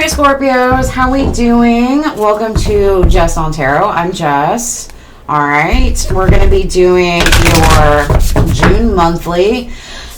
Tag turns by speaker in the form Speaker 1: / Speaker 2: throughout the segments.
Speaker 1: right, Scorpios, how we doing? Welcome to Jess on Tarot. I'm Jess. All right, we're going to be doing your June monthly.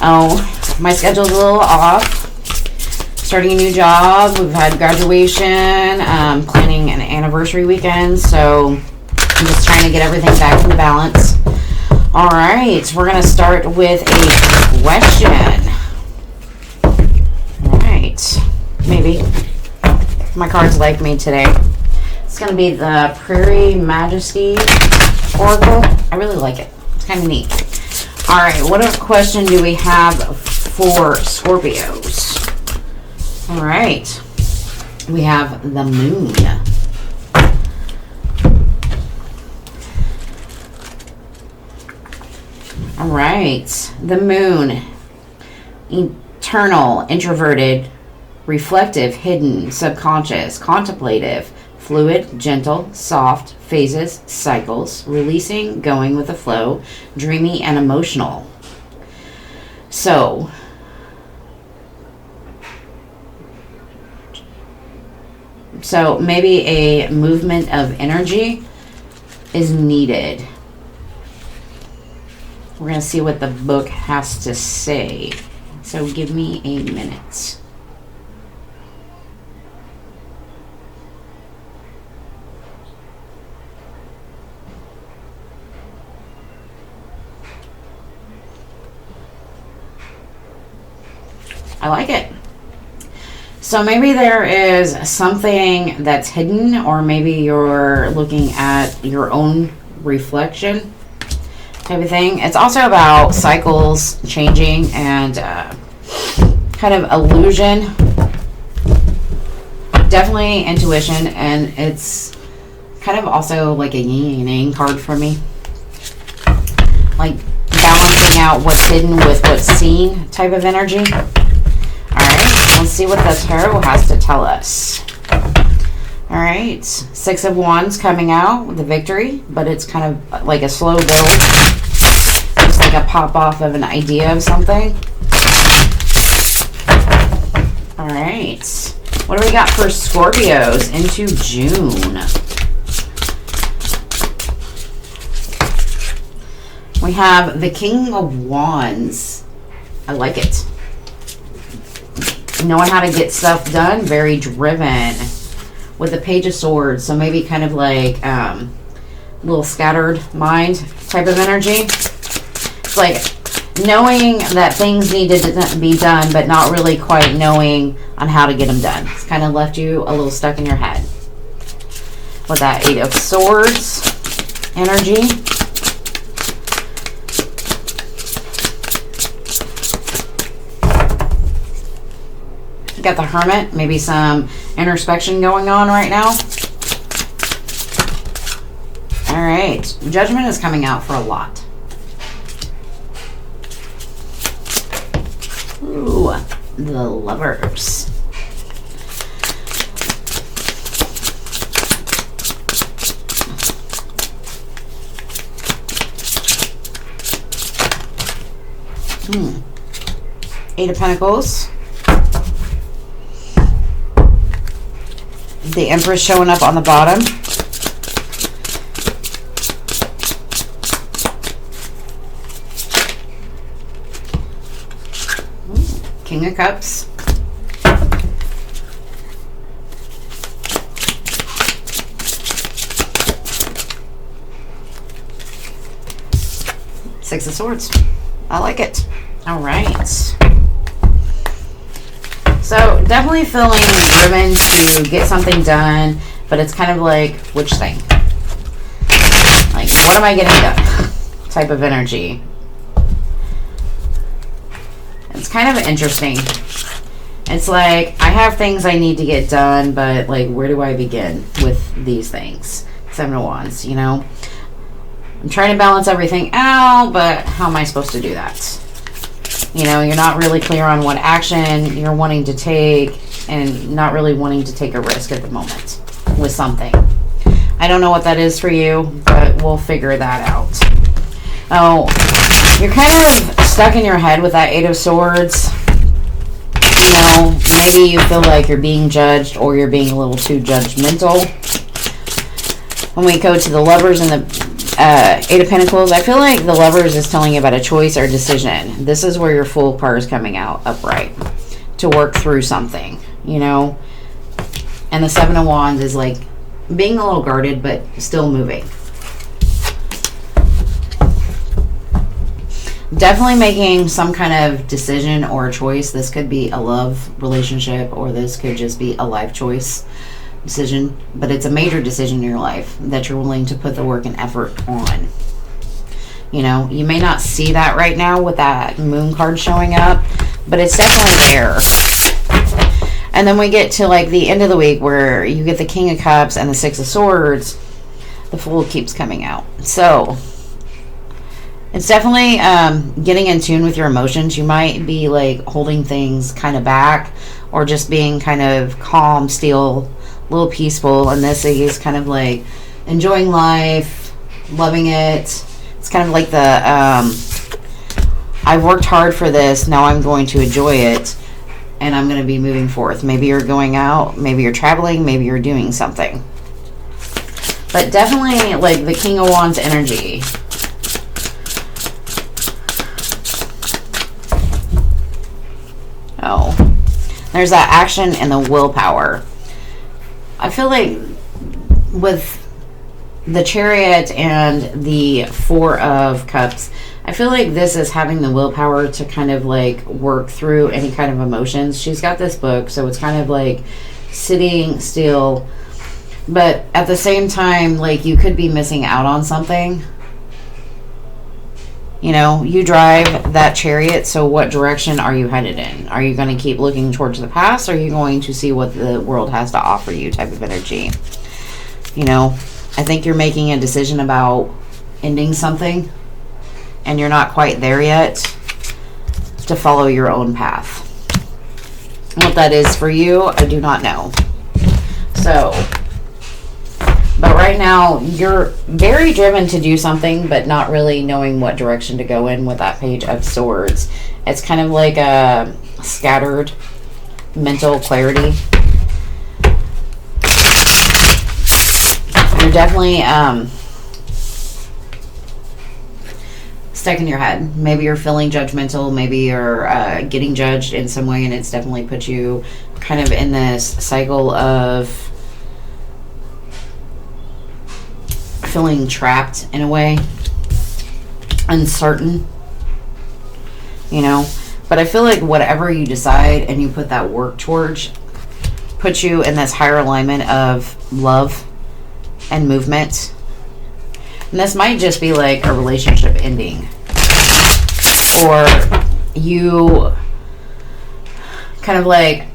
Speaker 1: Oh, my schedule's a little off. Starting a new job. We've had graduation, planning an anniversary weekend, so I'm just trying to get everything back into balance. All right, we're going to start with a question. All right, maybe. My cards like me today. It's going to be the Prairie Majesty Oracle. I really like it. It's kind of neat. All right, what question do we have for Scorpios? All right, we have the Moon. All right, the Moon. Eternal, introverted, reflective, hidden, subconscious, contemplative, fluid, gentle, soft, phases, cycles, releasing, going with the flow, dreamy, and emotional. So, maybe a movement of energy is needed. We're going to see what the book has to say. So give me a minute. I like it. So maybe there is something that's hidden, or maybe you're looking at your own reflection type of thing. It's also about cycles changing and kind of illusion. Definitely intuition, and it's kind of also like a yin and yang card for me. Like balancing out what's hidden with what's seen type of energy. Alright, let's see what the tarot has to tell us. Alright, Six of Wands coming out with the victory, but it's kind of like a slow build. It's like a pop off of an idea of something. Alright, what do we got for Scorpios into June? We have the King of Wands. I like it. Knowing how to get stuff done, very driven. With the Page of Swords, so maybe kind of like a little scattered mind type of energy. It's like knowing that things need to be done, but not really quite knowing on how to get them done. It's kind of left you a little stuck in your head. With that Eight of Swords energy. Got the Hermit, maybe some introspection going on right now. All right, Judgment is coming out for a lot. Ooh, the Lovers. Eight of Pentacles. The Empress showing up on the bottom. King of Cups. Six of Swords. I like it. All right. So definitely feeling driven to get something done, but it's kind of like, which thing? Like, what am I getting done? Type of energy. It's kind of interesting. It's like, I have things I need to get done, but like, where do I begin with these things? Seven of Wands, you know? I'm trying to balance everything out, but how am I supposed to do that? You know, you're not really clear on what action you're wanting to take and not really wanting to take a risk at the moment with something. I don't know what that is for you, but we'll figure that out. Oh, you're kind of stuck in your head with that Eight of Swords. know, maybe you feel like you're being judged or you're being a little too judgmental. When we go to the Lovers and the Eight of Pentacles, I feel like the Lovers is telling you about a choice or decision. This is where your Fool card is coming out upright to work through something, you know. And the Seven of Wands is like being a little guarded but still moving. Definitely making some kind of decision or a choice. This could be a love relationship or this could just be a life choice decision. But it's a major decision in your life that you're willing to put the work and effort on. You know, you may not see that right now with that Moon card showing up, but it's definitely there. And then we get to like the end of the week where you get the King of Cups and the Six of Swords. The Fool keeps coming out. So it's definitely getting in tune with your emotions. You might be like holding things kind of back or just being kind of calm, still, a little peaceful. And this is kind of like enjoying life, loving it. It's kind of like the, I've worked hard for this, now I'm going to enjoy it. And I'm going to be moving forth. Maybe you're going out, maybe you're traveling, maybe you're doing something. But definitely like the King of Wands energy. Oh, there's that action and the willpower. I feel like with the Chariot and the Four of Cups, I feel like this is having the willpower to kind of like work through any kind of emotions. She's got this book, so it's kind of like sitting still, but at the same time, like you could be missing out on something. You know, you drive that Chariot, so what direction are you headed in? Are you going to keep looking towards the past, or are you going to see what the world has to offer you type of energy? You know, I think you're making a decision about ending something, and you're not quite there yet to follow your own path. What that is for you, I do not know. So, but right now, you're very driven to do something, but not really knowing what direction to go in with that Page of Swords. It's kind of like a scattered mental clarity. You're definitely stuck in your head. Maybe you're feeling judgmental. Maybe you're getting judged in some way, and it's definitely put you kind of in this cycle of feeling trapped in a way, uncertain, you know. But I feel like whatever you decide and you put that work towards puts you in this higher alignment of love and movement. And this might just be like a relationship ending, or you kind of like,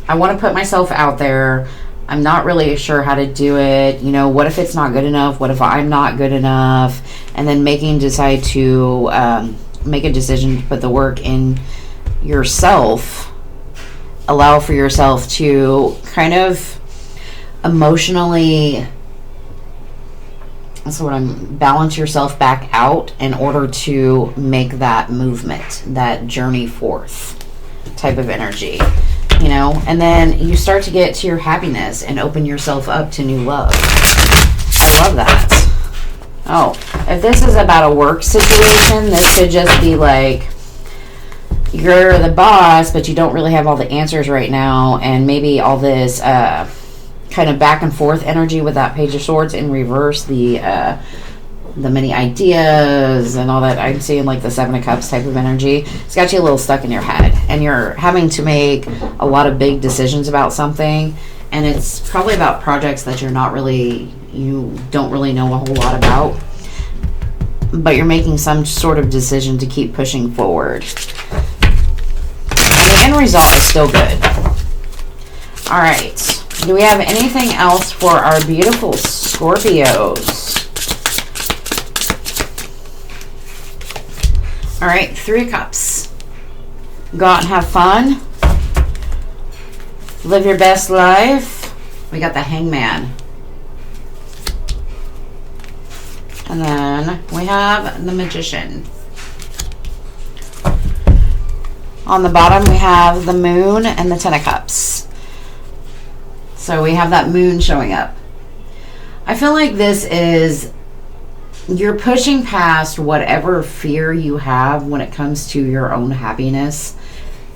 Speaker 1: I want to put myself out there, I'm not really sure how to do it. You know, what if it's not good enough? What if I'm not good enough? And then decide to make a decision to put the work in yourself. Allow for yourself to kind of emotionally, balance yourself back out in order to make that movement, that journey forth type of energy. You know, and then you start to get to your happiness and open yourself up to new love. I love that. Oh, if this is about a work situation, this could just be like you're the boss, but you don't really have all the answers right now, and maybe all this kind of back and forth energy with that Page of Swords in reverse, the many ideas and all that. I'm seeing like the Seven of Cups type of energy. It's got you a little stuck in your head, and you're having to make a lot of big decisions about something, and it's probably about projects that you don't really know a whole lot about, but you're making some sort of decision to keep pushing forward. And the end result is still good. All right. Do we have anything else for our beautiful Scorpios? All right, Three of Cups. Go out and have fun. Live your best life. We got the Hangman. And then we have the Magician. On the bottom, we have the moon and the Ten of Cups. So we have that moon showing up. I feel like this is, you're pushing past whatever fear you have when it comes to your own happiness.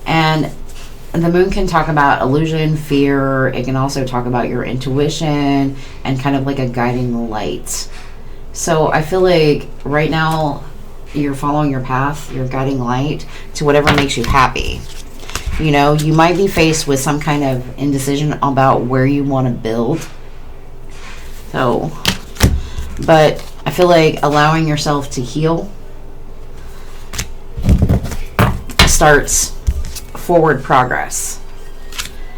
Speaker 1: And the moon can talk about illusion, fear. It can also talk about your intuition and kind of like a guiding light. So I feel like right now you're following your path, your guiding light to whatever makes you happy. You know, you might be faced with some kind of indecision about where you want to build. So, but I feel like allowing yourself to heal starts forward progress.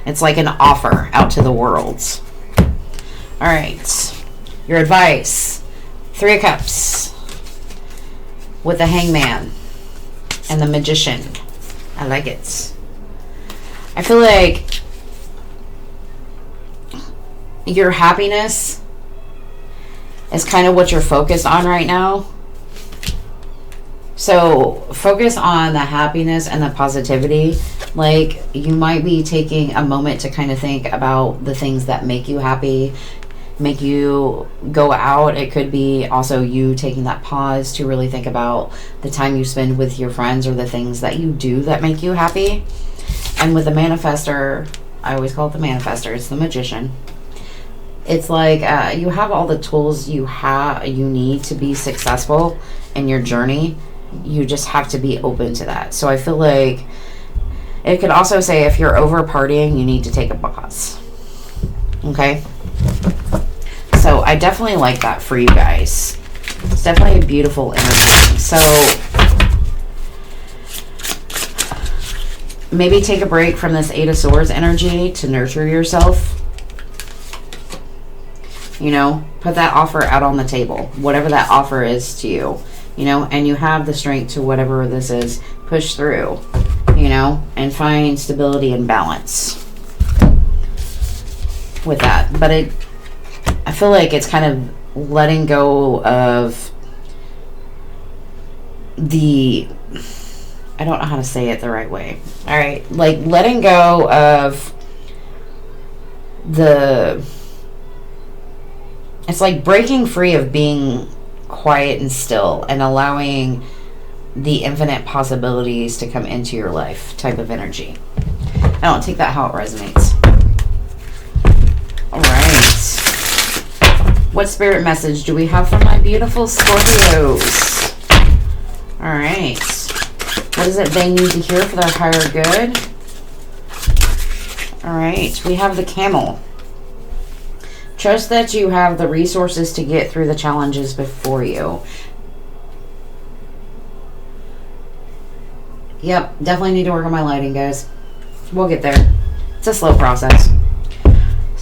Speaker 1: It's like an offer out to the world. All right. Your advice. 3 of Cups with the Hangman and the Magician. I like it. I feel like your happiness is kind of what you're focused on right now. So focus on the happiness and the positivity. Like, you might be taking a moment to kind of think about the things that make you happy, make you go out. It could be also you taking that pause to really think about the time you spend with your friends or the things that you do that make you happy. And with the manifester, I always call it the manifester, it's the Magician. It's like you have all the tools you need to be successful in your journey. You just have to be open to that. So I feel like it could also say if you're over partying, you need to take a pause. Okay? So I definitely like that for you guys. It's definitely a beautiful energy. So maybe take a break from this 8 of Swords energy to nurture yourself. You know, put that offer out on the table, whatever that offer is to you, you know, and you have the strength to whatever this is, push through, you know, and find stability and balance with that. But I feel like it's kind of letting go of I don't know how to say it the right way. All right. Like letting go of it's like breaking free of being quiet and still and allowing the infinite possibilities to come into your life type of energy. I don't take that how it resonates. All right. What spirit message do we have from my beautiful Scorpios? All right. What is it they need to hear for their higher good? All right. We have the Camel. Trust that you have the resources to get through the challenges before you. Yep, definitely need to work on my lighting, guys. We'll get there. It's a slow process.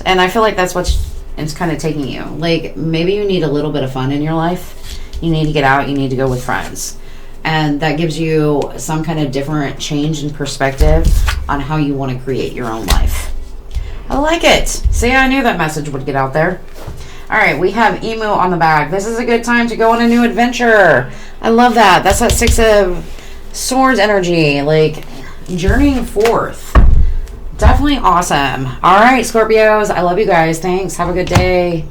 Speaker 1: And I feel like that's it's kind of taking you. Like, maybe you need a little bit of fun in your life. You need to get out. You need to go with friends. And that gives you some kind of different change in perspective on how you want to create your own life. I like it. See, I knew that message would get out there. All right, we have Emu on the back. This is a good time to go on a new adventure. I love that. That's that 6 of Swords energy, like journeying forth. Definitely awesome. All right, Scorpios. I love you guys. Thanks. Have a good day.